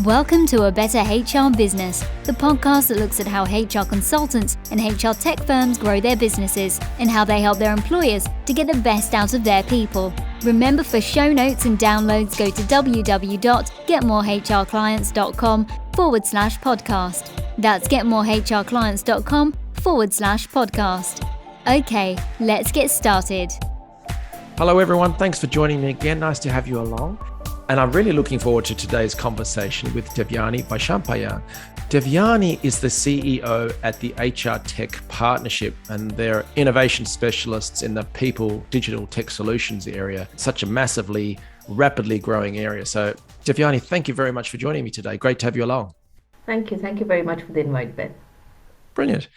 Welcome to A Better HR Business, the podcast that looks at how HR consultants and HR tech firms grow their businesses and how they help their employers to get the best out of their people. Remember, for show notes and downloads, go to www.getmorehrclients.com/podcast. That's getmorehrclients.com/podcast. Okay, let's get started. Hello everyone, thanks for joining me again. Nice to have you along. And I'm really looking forward to today's conversation with Devyani Vaishampayan. Devyani is the CEO at the HR Tech Partnership, and they're innovation specialists in the people digital tech solutions area, such a massively, rapidly growing area. So Devyani, thank you very much for joining me today. Great to have you along. Thank you. Thank you very much for the invite, Ben. Brilliant.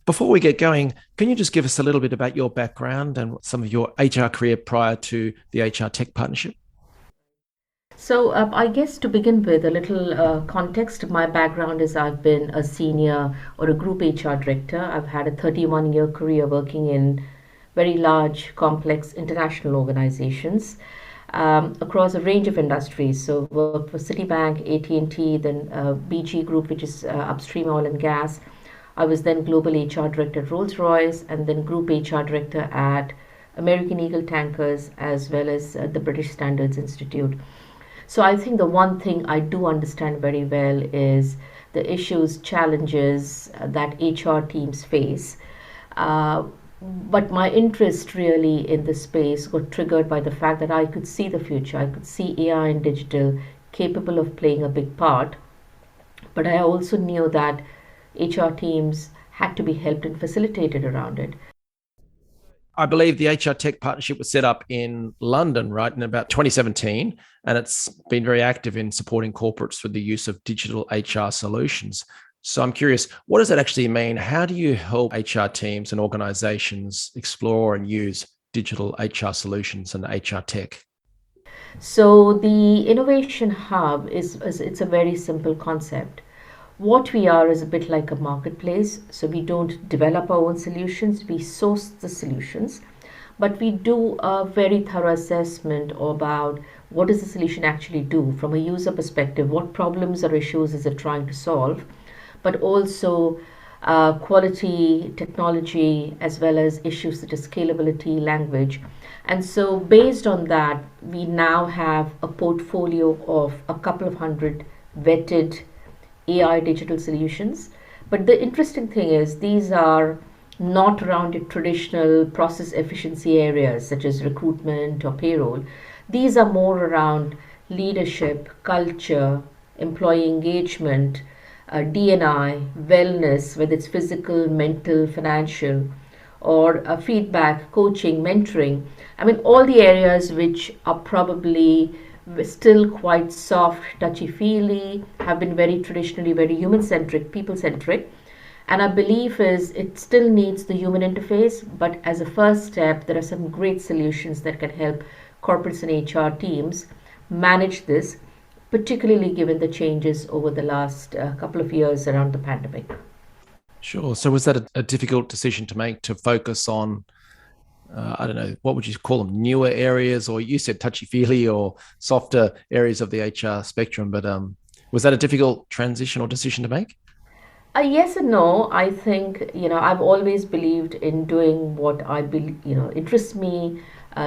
Before we get going, can you just give us a little bit about your background and some of your HR career prior to the HR Tech Partnership? So I guess to begin with, a little context. My background is I've been a senior or a group HR director. I've had a 31-year career working in very large, complex international organizations across a range of industries. So worked for Citibank, AT&T, then BG Group, which is upstream oil and gas. I was then global HR director at Rolls-Royce, and then group HR director at American Eagle Tankers, as well as the British Standards Institute. So I think the one thing I do understand very well is the issues, challenges that HR teams face. But my interest really in this space got triggered by the fact that I could see the future. I could see AI and digital capable of playing a big part. But I also knew that HR teams had to be helped and facilitated around it. I believe the HR Tech Partnership was set up in London, right, in about 2017, and it's been very active in supporting corporates with the use of digital HR solutions. So I'm curious, what does that actually mean? How do you help HR teams and organizations explore and use digital HR solutions and HR tech? So the Innovation Hub it's a very simple concept. What we are is a bit like a marketplace. So we don't develop our own solutions, we source the solutions, but we do a very thorough assessment about what does the solution actually do from a user perspective, what problems or issues is it trying to solve, but also quality, technology, as well as issues such as scalability, language. And so based on that, we now have a portfolio of a couple of hundred vetted AI digital solutions. But the interesting thing is these are not around your traditional process efficiency areas such as recruitment or payroll. These are more around leadership, culture, employee engagement, D&I, wellness, whether it's physical, mental, financial, or feedback, coaching, mentoring. I mean, all the areas which are probably still quite soft, touchy-feely, have been very traditionally very human-centric, people-centric. And our belief is it still needs the human interface, but as a first step, there are some great solutions that can help corporates and HR teams manage this, particularly given the changes over the last couple of years around the pandemic. Sure. So was that a difficult decision to make, to focus on I don't know, what would you call them, newer areas, or you said touchy-feely or softer areas of the HR spectrum, but was that a difficult transition or decision to make? Yes and no. I think, I've always believed in doing what I believe, interests me,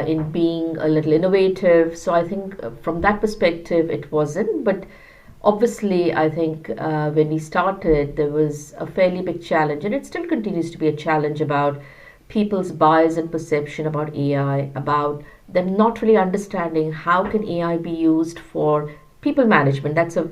in being a little innovative. So I think from that perspective, it wasn't. But obviously, I think when we started, there was a fairly big challenge, and it still continues to be a challenge about people's bias and perception about AI, about them not really understanding how can AI be used for people management. That's a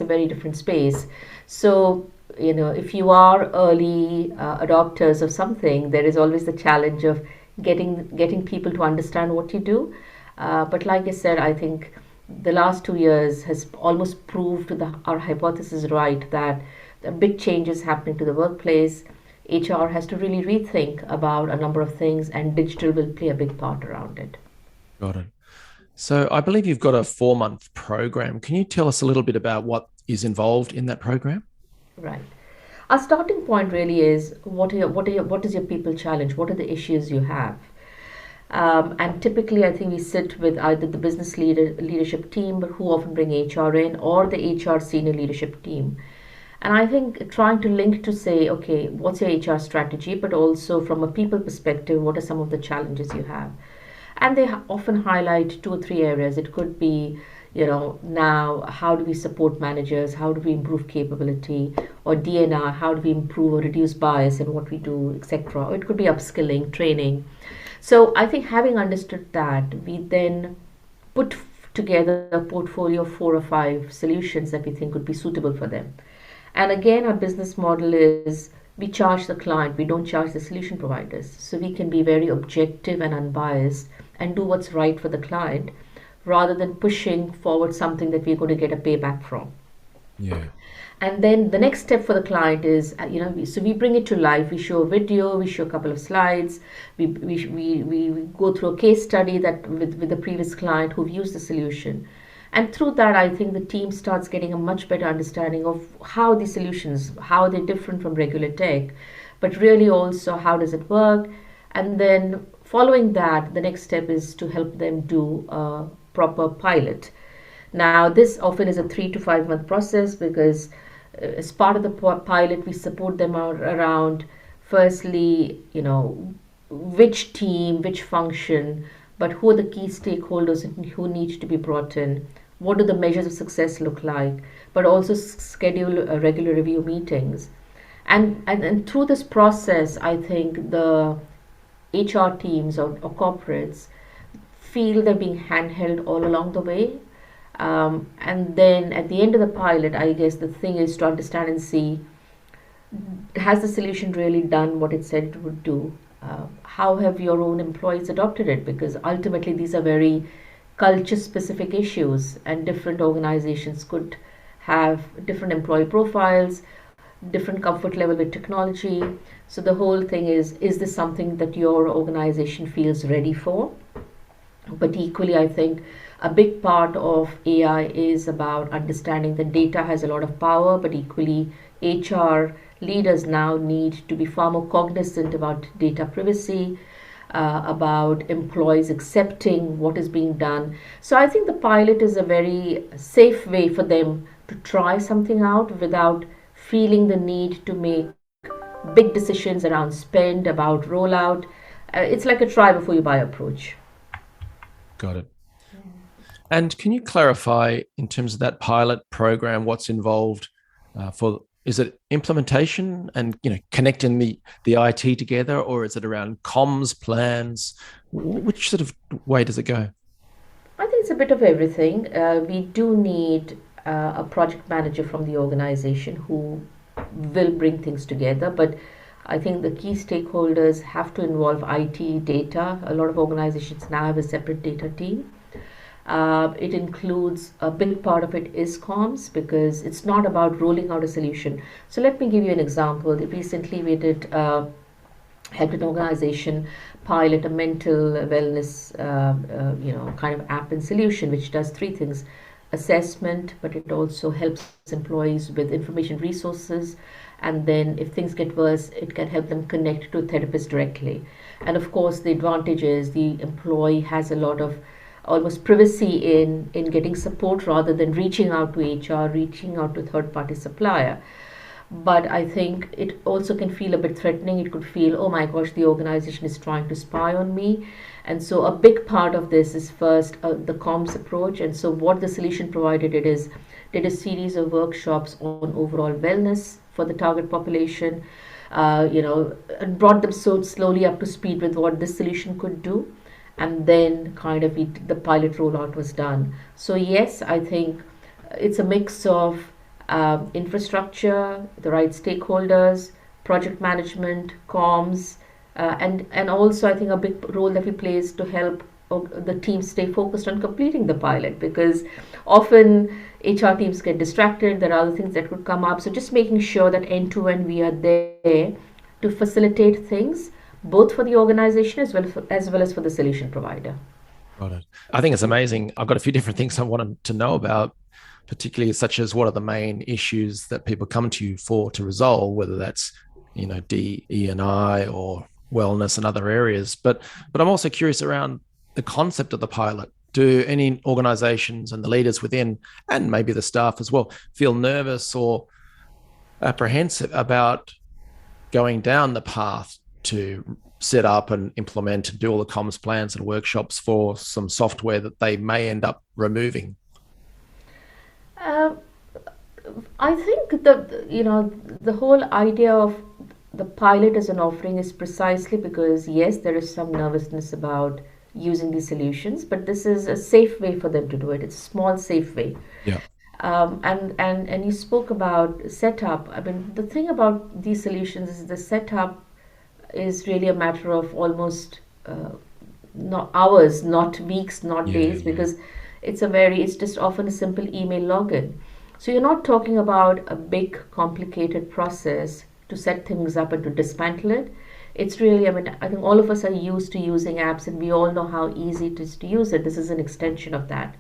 very different space. So, if you are early adopters of something, there is always the challenge of getting people to understand what you do. But like I said, I think the last 2 years has almost proved our hypothesis right, that the big changes happening to the workplace. HR has to really rethink about a number of things, and digital will play a big part around it. Got it. So I believe you've got a 4-month program. Can you tell us a little bit about what is involved in that program? Right. Our starting point really is what is your people challenge? What are the issues you have? And typically, I think we sit with either the leadership team, but who often bring HR in, or the HR senior leadership team. And I think trying to link to say, okay, what's your HR strategy, but also from a people perspective, what are some of the challenges you have? And they often highlight two or three areas. It could be, now how do we support managers? How do we improve capability? Or DNR, how do we improve or reduce bias in what we do, etc. Or it could be upskilling, training. So I think having understood that, we then put together a portfolio of 4 or 5 solutions that we think would be suitable for them. And again, our business model is we charge the client, we don't charge the solution providers. So we can be very objective and unbiased and do what's right for the client rather than pushing forward something that we're going to get a payback from. Yeah. And then the next step for the client is, so we bring it to life. We show a video, we show a couple of slides, we go through a case study that with the previous client who've used the solution. And through that, I think the team starts getting a much better understanding of how these solutions, how they're different from regular tech, but really also how does it work. And then following that, the next step is to help them do a proper pilot. Now, this often is a 3 to 5 month process because as part of the pilot, we support them around firstly, which team, which function, but who are the key stakeholders who need to be brought in, what do the measures of success look like, but also schedule regular review meetings. And through this process, I think the HR teams or corporates feel they're being handheld all along the way. And then at the end of the pilot, I guess the thing is to understand and see, has the solution really done what it said it would do? How have your own employees adopted it? Because ultimately, these are very culture specific issues, and different organizations could have different employee profiles, different comfort level with technology. So the whole thing is this something that your organization feels ready for? But equally, I think a big part of AI is about understanding that data has a lot of power, but equally, HR leaders now need to be far more cognizant about data privacy, about employees accepting what is being done. So I think the pilot is a very safe way for them to try something out without feeling the need to make big decisions around spend, about rollout. It's like a try before you buy approach. Got it. And can you clarify in terms of that pilot program, what's involved is it implementation and connecting the IT together, or is it around comms plans? Which sort of way does it go? I think it's a bit of everything. We do need a project manager from the organization who will bring things together, but I think the key stakeholders have to involve IT, data. A lot of organizations now have a separate data team. It includes a big part of it is comms because it's not about rolling out a solution. So let me give you an example. Recently, we did helped an organization pilot a mental wellness, kind of app and solution, which does 3 things: assessment, but it also helps employees with information resources. And then if things get worse, it can help them connect to a therapist directly. And of course, the advantage is the employee has a lot of almost privacy in getting support rather than reaching out to HR, reaching out to a third party supplier. But I think it also can feel a bit threatening. It could feel, oh my gosh, the organization is trying to spy on me. And so a big part of this is first the comms approach. And so what the solution provided it is did a series of workshops on overall wellness for the target population, and brought them so slowly up to speed with what this solution could do. And then kind of the pilot rollout was done. So yes, I think it's a mix of infrastructure, the right stakeholders, project management, comms, and also I think a big role that we play is to help the team stay focused on completing the pilot, because often HR teams get distracted. There are other things that could come up. So just making sure that end to end we are there to facilitate things both for the organization as well as for the solution provider. Got it. I think it's amazing. I've got a few different things I wanted to know about, particularly such as what are the main issues that people come to you for to resolve, whether that's DE&I or wellness and other areas. But I'm also curious around the concept of the pilot. Do any organizations and the leaders within, and maybe the staff as well, feel nervous or apprehensive about going down the path to set up and implement and do all the comms plans and workshops for some software that they may end up removing? Uh, I think the whole idea of the pilot as an offering is precisely because yes, there is some nervousness about using these solutions, but this is a safe way for them to do it. It's a small, safe way. Yeah. And you spoke about setup. I mean, the thing about these solutions is the setup is really a matter of almost not hours, not weeks, not Yeah, days, yeah. because it's just often a simple email login. So you're not talking about a big, complicated process to set things up and to dismantle it. It's really, I mean, I think all of us are used to using apps and we all know how easy it is to use it. This is an extension of that.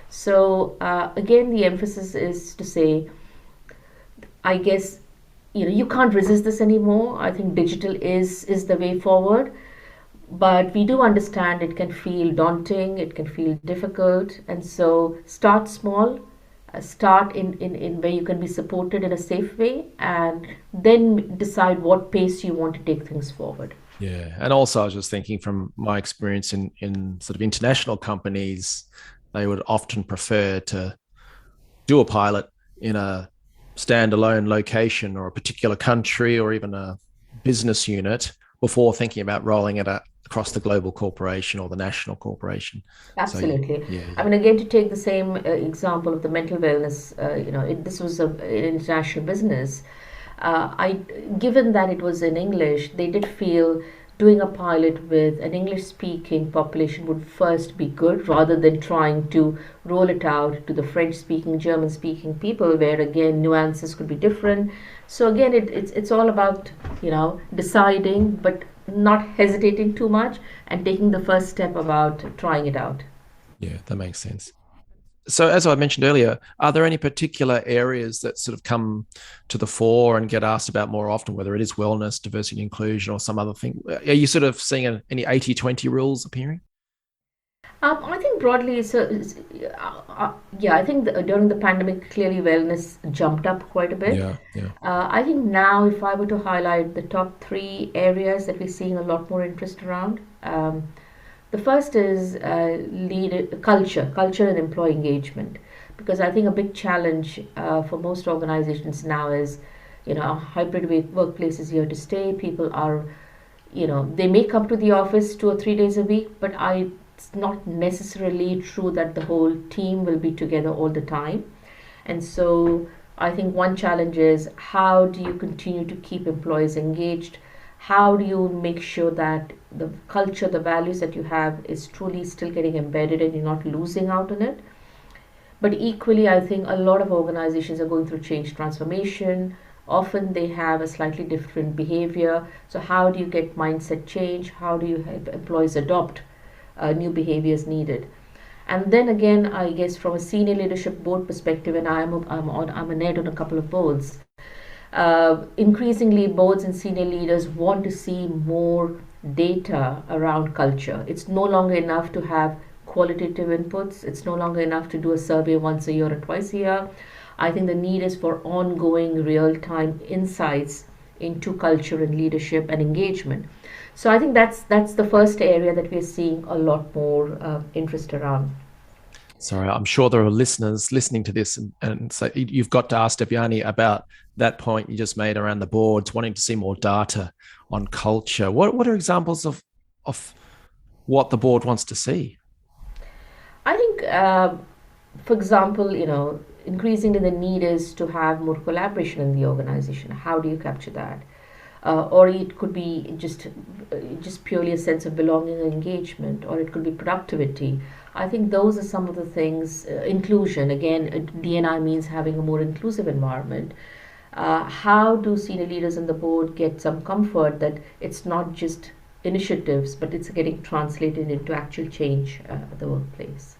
So again, the emphasis is to say, I guess, you can't resist this anymore. I think digital is the way forward, but we do understand it can feel daunting, it can feel difficult, and so start small. Start in where you can be supported in a safe way, and then decide what pace you want to take things forward. Yeah. And also, I was just thinking from my experience in sort of international companies, they would often prefer to do a pilot in a standalone location or a particular country or even a business unit before thinking about rolling it out across the global corporation or the national corporation. So, Absolutely. yeah, I yeah. mean, again, to take the same example of the mental wellness, this was an international business. I, given that it was in English, they did feel doing a pilot with an English-speaking population would first be good, rather than trying to roll it out to the French-speaking, German-speaking people, where again nuances could be different. So again, it's all about deciding, but not hesitating too much, and taking the first step about trying it out. Yeah, that makes sense. So, as I mentioned earlier, are there any particular areas that sort of come to the fore and get asked about more often, whether it is wellness, diversity, and inclusion, or some other thing? Are you sort of seeing any 80-20 rules appearing? I think broadly, yeah, I think during the pandemic, clearly wellness jumped up quite a bit. Yeah, yeah. I think now, if I were to highlight the top three areas that we're seeing a lot more interest around, the first is culture and employee engagement, because I think a big challenge for most organizations now is, a hybrid workplace is here to stay. People are, they may come to the office 2 or 3 days a week, but it's not necessarily true that the whole team will be together all the time. And so I think one challenge is, how do you continue to keep employees engaged? How do you make sure that the culture, the values that you have is truly still getting embedded and you're not losing out on it? But equally, I think a lot of organizations are going through change transformation. Often they have a slightly different behavior. So, how do you get mindset change? How do you help employees adopt new behaviors needed? And then again, I guess from a senior leadership board perspective, and I'm an head on a couple of boards. Increasingly, boards and senior leaders want to see more data around culture. It's no longer enough to have qualitative inputs. It's no longer enough to do a survey once a year or twice a year. I think the need is for ongoing real-time insights into culture and leadership and engagement. So I think that's the first area that we're seeing a lot more interest around. Sorry, I'm sure there are listeners listening to this, and so you've got to ask Devyani about that point you just made around the boards wanting to see more data on culture. What are examples of what the board wants to see? I think, for example, increasingly the need is to have more collaboration in the organization. How do you capture that? Or it could be just purely a sense of belonging and engagement, or it could be productivity. I think those are some of the things. Inclusion, again, D&I means having a more inclusive environment. How do senior leaders on the board get some comfort that it's not just initiatives, but it's getting translated into actual change at the workplace?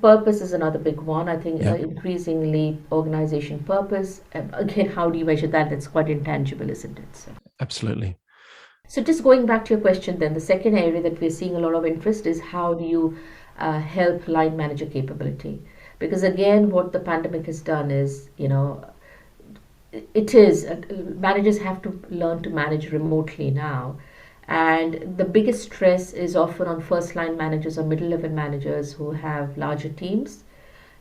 Purpose is another big one. I think Yeah, increasingly organization purpose. Again, how do you measure that? That's quite intangible, isn't it? So. absolutely. So just going back to your question, then the second area that we're seeing a lot of interest is how do you help line manager capability? Because again, what the pandemic has done is, it is managers have to learn to manage remotely now, and the biggest stress is often on first line managers or middle level managers who have larger teams,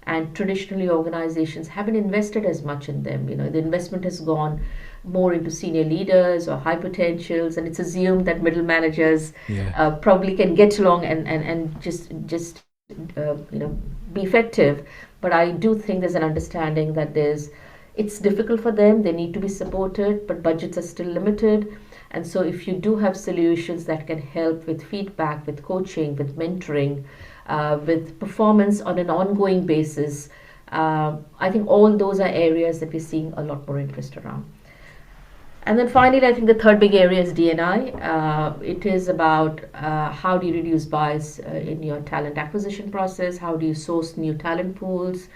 and traditionally organizations haven't invested as much in them. The investment has gone more into senior leaders or high potentials, and it's assumed that middle managers Yeah. probably can get along and just be effective. But I do think there's an understanding that it's difficult for them, they need to be supported, but budgets are still limited. And so if you do have solutions that can help with feedback, with coaching, with mentoring, with performance on an ongoing basis, I think all those are areas that we're seeing a lot more interest around. And then finally, I think the third big area is D&I. It is about how do you reduce bias in your talent acquisition process? How do you source new talent pools?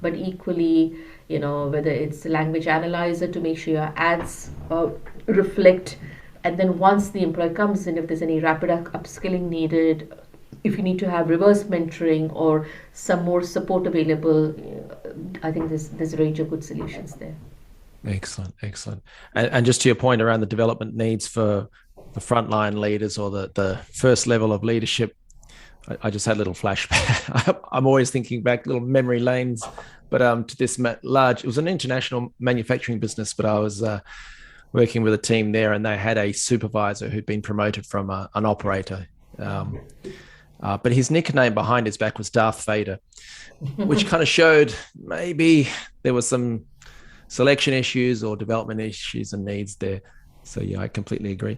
But equally, whether it's a language analyzer to make sure your ads reflect. And then once the employee comes in, if there's any rapid upskilling needed, if you need to have reverse mentoring or some more support available, I think there's a range of good solutions there. Excellent, excellent. And just to your point around the development needs for the frontline leaders or the first level of leadership, I just had a little flashback. I'm always thinking back little memory lanes, but to this it was an international manufacturing business, but I was working with a team there, and they had a supervisor who'd been promoted from an operator. But his nickname behind his back was Darth Vader, which kind of showed maybe there was some selection issues or development issues and needs there. So yeah, I completely agree.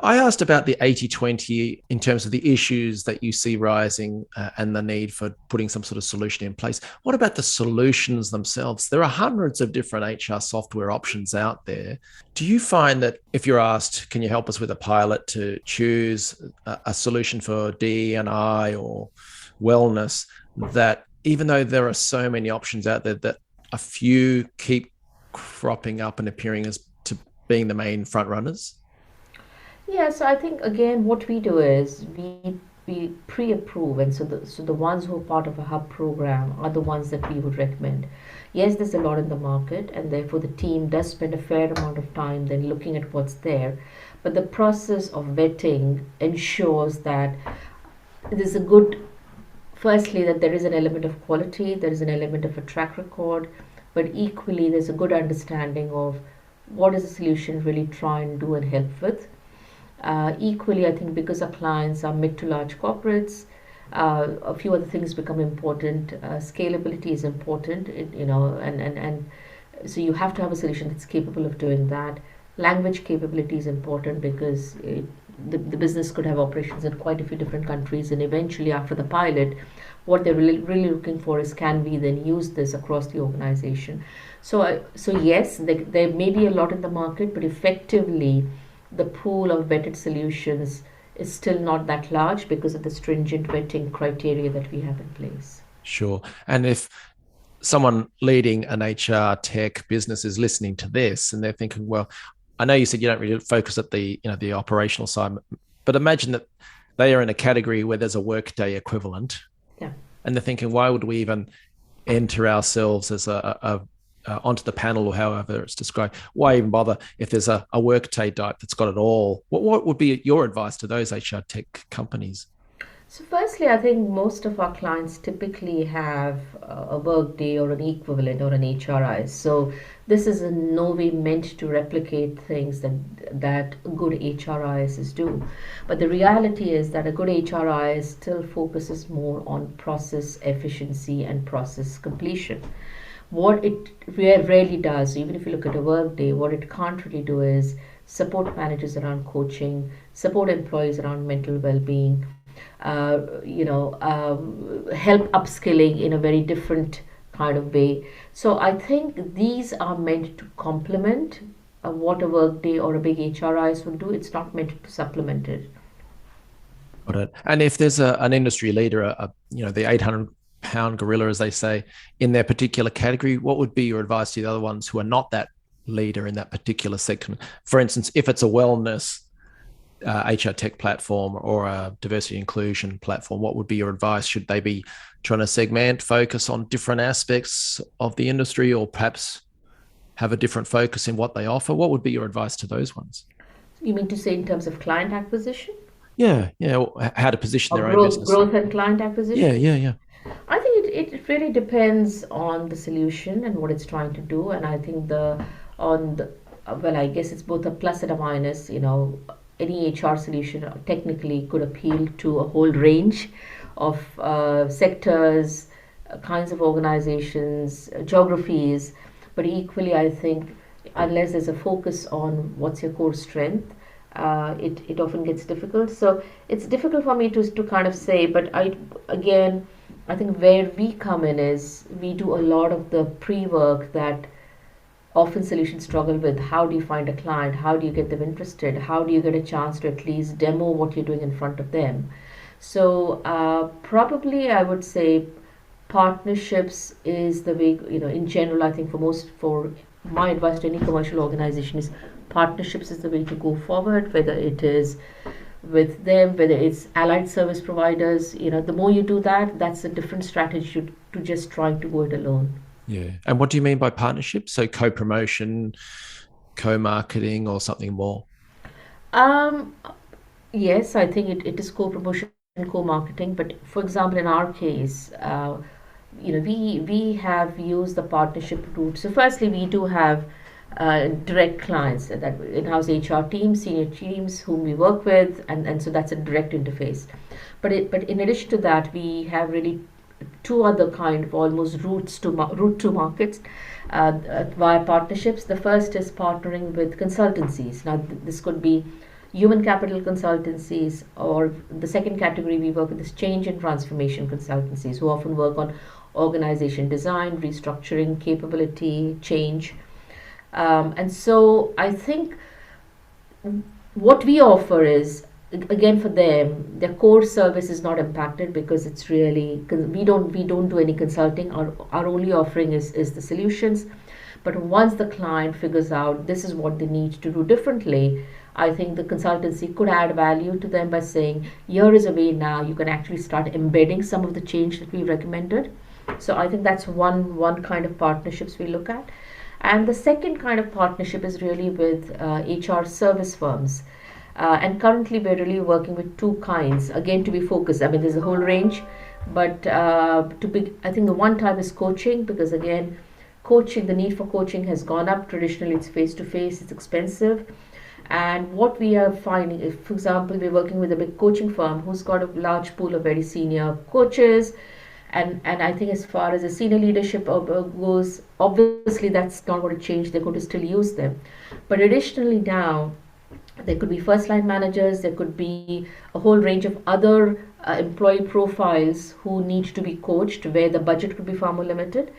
I asked about the 80-20 in terms of the issues that you see rising and the need for putting some sort of solution in place. What about the solutions themselves? There are hundreds of different HR software options out there. Do you find that if you're asked, can you help us with a pilot to choose a solution for D&I or wellness, that even though there are so many options out there, that a few keep cropping up and appearing as to being the main front runners? Yeah, so I think again what we do is we pre-approve, and so the ones who are part of a hub program are the ones that we would recommend. Yes, there's a lot in the market, and therefore the team does spend a fair amount of time then looking at what's there. But the process of vetting ensures that there's a good, firstly, that there is an element of quality, there is an element of a track record, but equally there's a good understanding of what is the solution really try and do and help with. Equally, I think because our clients are mid to large corporates, a few other things become important. Scalability is important, and so you have to have a solution that's capable of doing that. Language capability is important because the business could have operations in quite a few different countries, and eventually after the pilot, what they're really looking for is, can we then use this across the organization? So yes, there may be a lot in the market, but effectively the pool of vetted solutions is still not that large because of the stringent vetting criteria that we have in place. Sure. And if someone leading an HR tech business is listening to this and they're thinking, well, I know you said you don't really focus at the operational side, but imagine that they are in a category where there's a workday equivalent. Yeah. And they're thinking, why would we even enter ourselves as onto the panel or however it's described? Why even bother if there's a workday type that's got it all? What would be your advice to those HR tech companies? So firstly, I think most of our clients typically have a workday or an equivalent or an HRIS. So this is in no way meant to replicate things that good HRISs do. But the reality is that a good HRIS still focuses more on process efficiency and process completion. What it rarely does, even if you look at a workday, what it can't really do is support managers around coaching, support employees around mental well-being, help upskilling in a very different kind of way. So I think these are meant to complement what a workday or a big HRIS would do. It's not meant to supplement it. Got it. And if there's an industry leader, the 800-pound gorilla, as they say, in their particular category, what would be your advice to the other ones who are not that leader in that particular segment? For instance, if it's a wellness HR tech platform or a diversity inclusion platform, what would be your advice? Should they be trying to segment, focus on different aspects of the industry, or perhaps have a different focus in what they offer? What would be your advice to those ones? You mean to say in terms of client acquisition Yeah, yeah. How to position or their own business? growth and client Yeah, acquisition? yeah, yeah. I think it really depends on the solution and what it's trying to do. And I think on the, well, I guess it's both a plus and a minus. Any HR solution technically could appeal to a whole range of sectors, kinds of organizations, geographies. But equally, I think unless there's a focus on what's your core strength, it often gets difficult. So it's difficult for me to kind of say, but again, I think where we come in is we do a lot of the pre-work that often solutions struggle with. How do you find a client? How do you get them interested? How do you get a chance to at least demo what you're doing in front of them? So probably I would say partnerships is the way, in general, I think for my advice to any commercial organization is partnerships is the way to go forward, whether it is with them, whether it's allied service providers. The more you do that, that's a different strategy to just trying to go it alone. Yeah. And what do you mean by partnership? So co-promotion, co-marketing, or something more? Um, yes, I think it is co-promotion and co-marketing. But for example, in our case, we have used the partnership route. So firstly, we do have direct clients, that in-house HR teams, senior teams whom we work with, and so that's a direct interface. But in addition to that, we have really two other kind of almost route to markets via partnerships. The first is partnering with consultancies. Now this could be human capital consultancies, or the second category we work with is change and transformation consultancies, who often work on organization design, restructuring, capability, change. And so I think what we offer is, again, for them, their core service is not impacted because it's really, we don't do any consulting. Our only offering is the solutions. But once the client figures out this is what they need to do differently, I think the consultancy could add value to them by saying, here is a way now you can actually start embedding some of the change that we recommended. So I think that's one kind of partnerships we look at. And the second kind of partnership is really with HR service firms. And currently we're really working with two kinds, again, to be focused. I mean, there's a whole range, but I think the one type is coaching, because again, coaching, the need for coaching has gone up. Traditionally, it's face to face, it's expensive. And what we are finding is, for example, we're working with a big coaching firm who's got a large pool of very senior coaches. And I think as far as the senior leadership goes, obviously that's not going to change. They're going to still use them. But additionally now, there could be first line managers, there could be a whole range of other employee profiles who need to be coached, where the budget could be far more limited.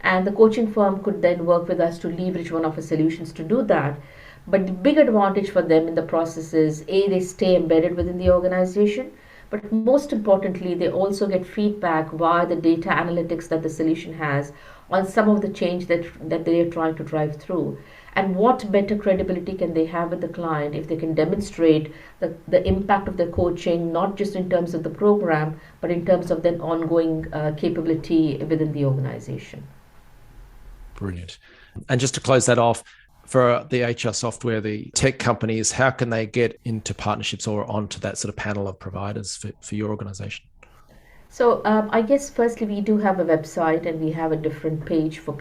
And the coaching firm could then work with us to leverage one of our solutions to do that. But the big advantage for them in the process is, A, they stay embedded within the organization, but most importantly, they also get feedback via the data analytics that the solution has on some of the change that they are trying to drive through. And what better credibility can they have with the client if they can demonstrate the impact of their coaching, not just in terms of the program, but in terms of their ongoing capability within the organization. Brilliant. And just to close that off, for the HR software, the tech companies, how can they get into partnerships or onto that sort of panel of providers for your organization? So I guess firstly we do have a website, and we have a different page for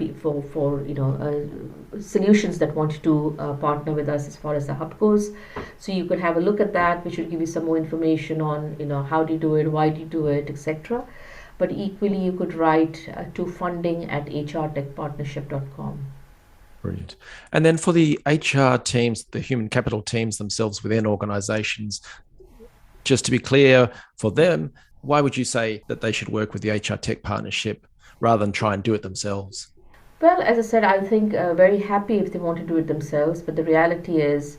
solutions that want to partner with us as far as the hub goes. So you could have a look at that, which will give you some more information on how do you do it, why do you do it, etc. But equally you could write to funding@hrtechpartnership.com. Brilliant. And then for the HR teams, the human capital teams themselves within organizations, just to be clear for them, why would you say that they should work with the HR Tech Partnership rather than try and do it themselves? Well, as I said, I think very happy if they want to do it themselves, but the reality is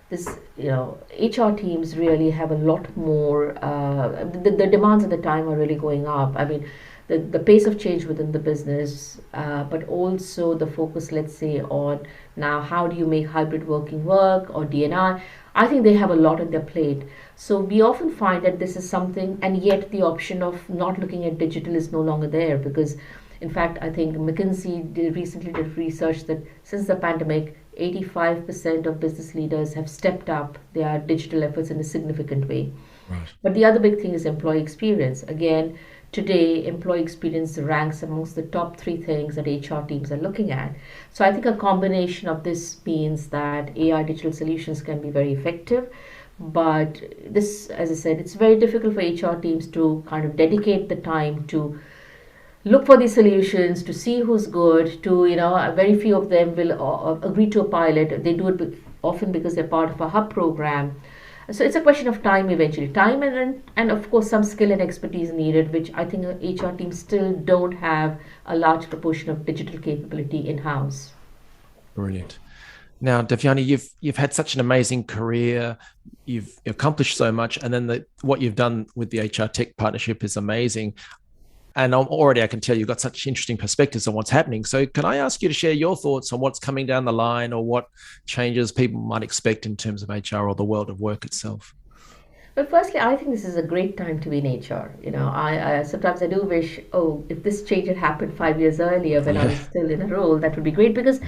this, HR teams really have a lot more, the demands at the time are really going up. I mean, the pace of change within the business, but also the focus, let's say, on now how do you make hybrid working work or DNI. I think they have a lot on their plate. So we often find that this is something, and yet the option of not looking at digital is no longer there, because in fact, I think McKinsey recently did research that since the pandemic, 85% of business leaders have stepped up their digital efforts in a significant way. Right. But the other big thing is employee experience. Again, today, employee experience ranks amongst the top 3 things that HR teams are looking at. So I think a combination of this means that AI digital solutions can be very effective. But this, as I said, it's very difficult for HR teams to kind of dedicate the time to look for these solutions, to see who's good, to, very few of them will agree to a pilot. They do it often because they're part of a hub program. So it's a question of time eventually. Time and of course some skill and expertise needed, which I think HR teams still don't have a large proportion of digital capability in-house. Brilliant. Now, Devyani, you've had such an amazing career. You've accomplished so much. And then what you've done with the HR Tech partnership is amazing. And already I can tell you've got such interesting perspectives on what's happening. So can I ask you to share your thoughts on what's coming down the line, or what changes people might expect in terms of HR or the world of work itself? Well, firstly, I think this is a great time to be in HR. I sometimes I do wish, if this change had happened 5 years earlier when I was still in a role, that would be great. Because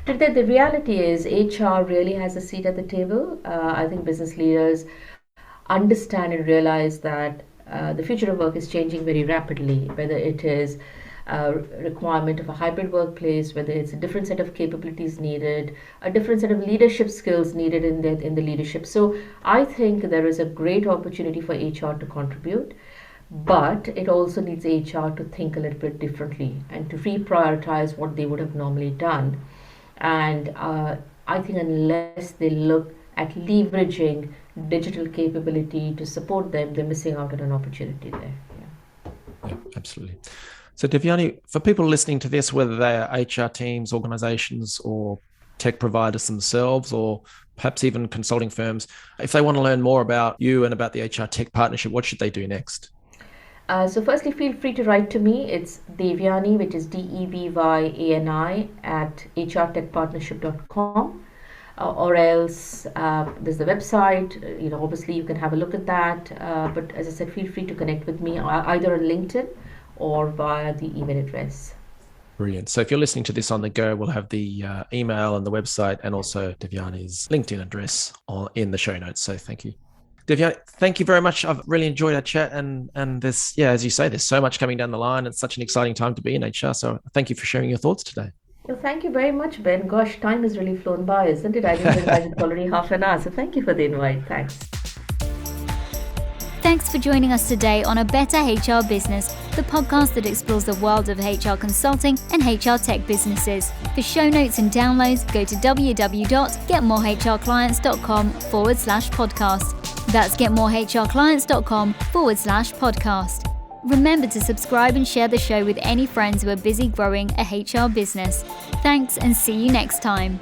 today the reality is HR really has a seat at the table. I think business leaders understand and realize that the future of work is changing very rapidly, whether it is a requirement of a hybrid workplace, whether it's a different set of capabilities needed, a different set of leadership skills needed in the leadership. So I think there is a great opportunity for HR to contribute, but it also needs HR to think a little bit differently and to reprioritize what they would have normally done. And I think unless they look at leveraging digital capability to support them, they're missing out on an opportunity there. Yeah, absolutely. So Devyani, for people listening to this, whether they are HR teams, organizations, or tech providers themselves, or perhaps even consulting firms, if they want to learn more about you and about the HR Tech partnership, what should they do next? So firstly, feel free to write to me. It's Devyani, which is DEVYANI at hrtechpartnership.com. Or else there's the website. Obviously you can have a look at that. But as I said, feel free to connect with me either on LinkedIn or via the email address. Brilliant. So if you're listening to this on the go, we'll have the email and the website, and also Devyani's LinkedIn address in the show notes. So thank you. Devyani, thank you very much. I've really enjoyed our chat, and there's, as you say, there's so much coming down the line. It's such an exciting time to be in HR. So thank you for sharing your thoughts today. Well, thank you very much, Ben. Gosh, time has really flown by, isn't it? I didn't realize it's already half an hour. So thank you for the invite. Thanks. Thanks for joining us today on A Better HR Business, the podcast that explores the world of HR consulting and HR tech businesses. For show notes and downloads, go to www.getmorehrclients.com/podcast. That's getmorehrclients.com/podcast. Remember to subscribe and share the show with any friends who are busy growing a HR business. Thanks, and see you next time.